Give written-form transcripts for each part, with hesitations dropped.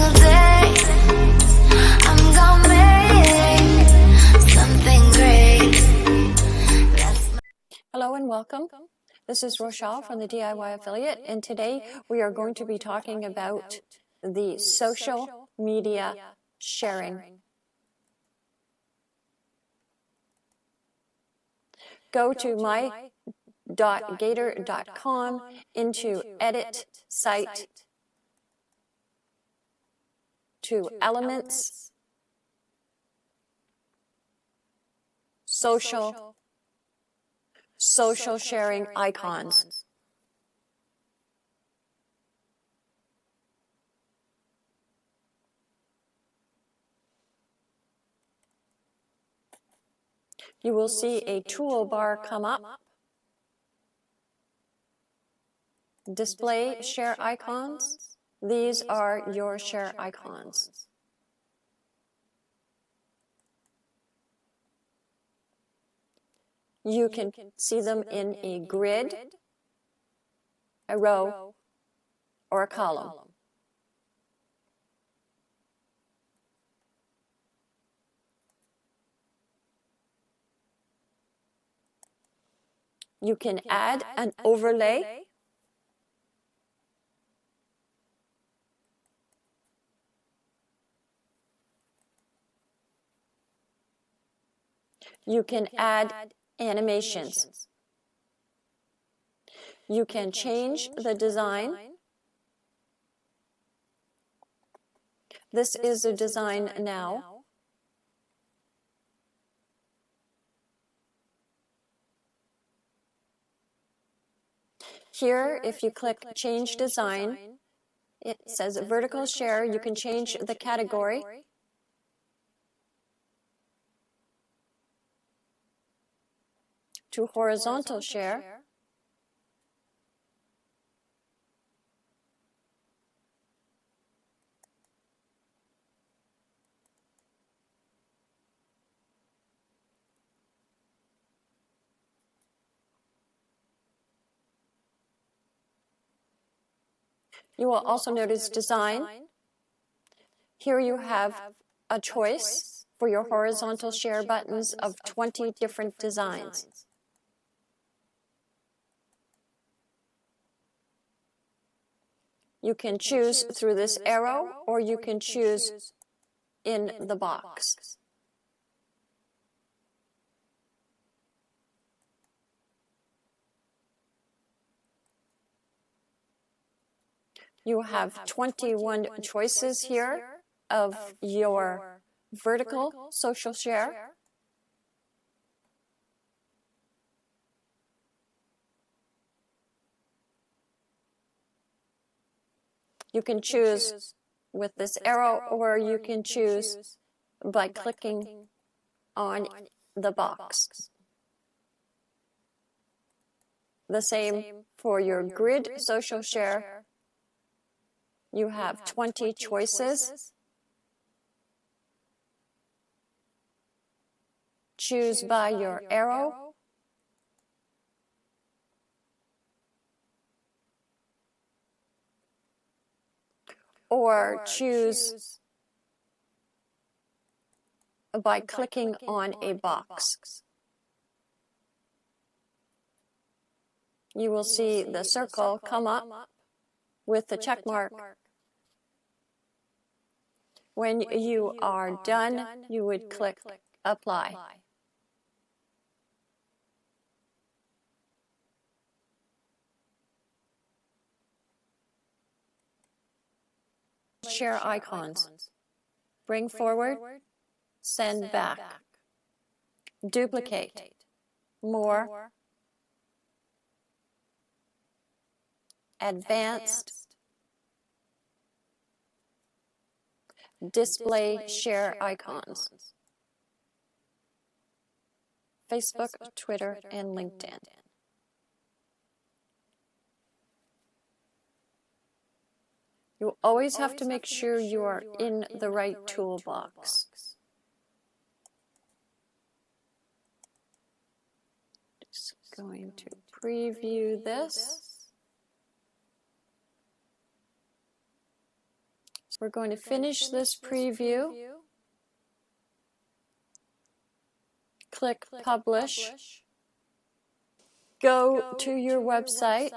single day, I'm gonna make something great. Hello and welcome. This is Rochelle from the DIY Affiliate, and today we are going to be talking about the social media sharing. Go to my.gator.com into Edit Site, to Elements, Social sharing icons. You will see a toolbar come up. Display share icons. These are your share icons. You can see them in a grid, a row, or a column. You can add an overlay. You can add animations. You can change the design. This is the design now. Here, if you click Change Design, it says Vertical Share. You can change the category. To Horizontal Share. You will also notice Design. Here you have a choice for your horizontal share buttons of 20 different designs. You can choose through this arrow, or you can choose in the box. You have 21 choices here of your vertical social share. You can choose with this arrow, or you can choose by clicking on the box. The same for your grid social share. You have 20 choices. Choose by your arrow. Or choose by clicking on a box. You will see the circle come up with the check mark. When you are done, you would click Apply. Share icons. Bring forward, send back. Duplicate. More. Advanced. Display share icons. Facebook, Twitter, and LinkedIn. You always have to make sure you are in the right toolbox. Just going to preview this. We're going to finish this preview. Click Publish. Go to your website.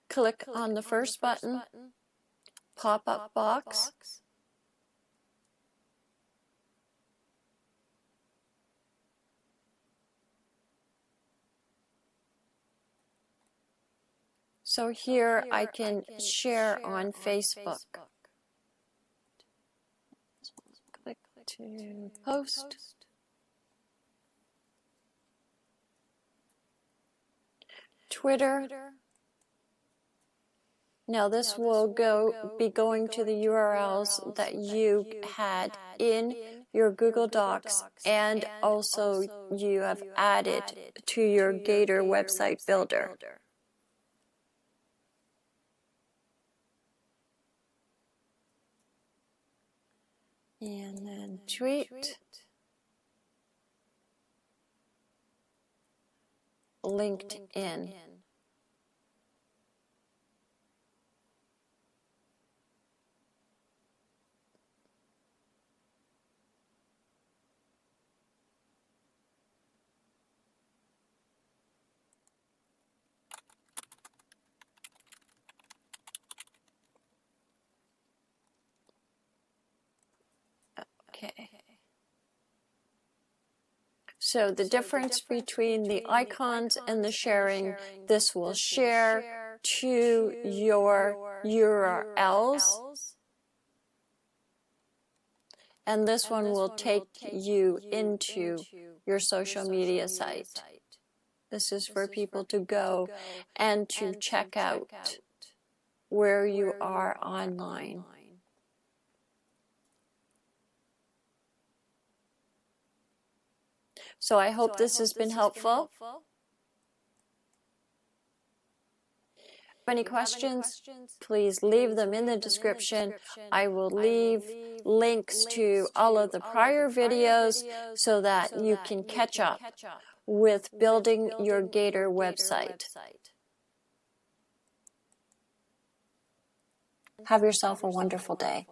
Click on the first button, pop-up box. So here I can share on Facebook. Click to post. Twitter. Now this will be going to the URLs that you had in your Google Docs and also you have added to your Gator website builder. And then tweet. LinkedIn. Okay. So the difference between the icons and the sharing, this will share to your URLs, and this one will take you into your social media site. This is for people to go and to check out where you are online. So I hope this has been helpful. Any questions, please leave them in the description. I will leave links to all of the prior videos so that you can catch up with building your Gator website. Have yourself a wonderful day.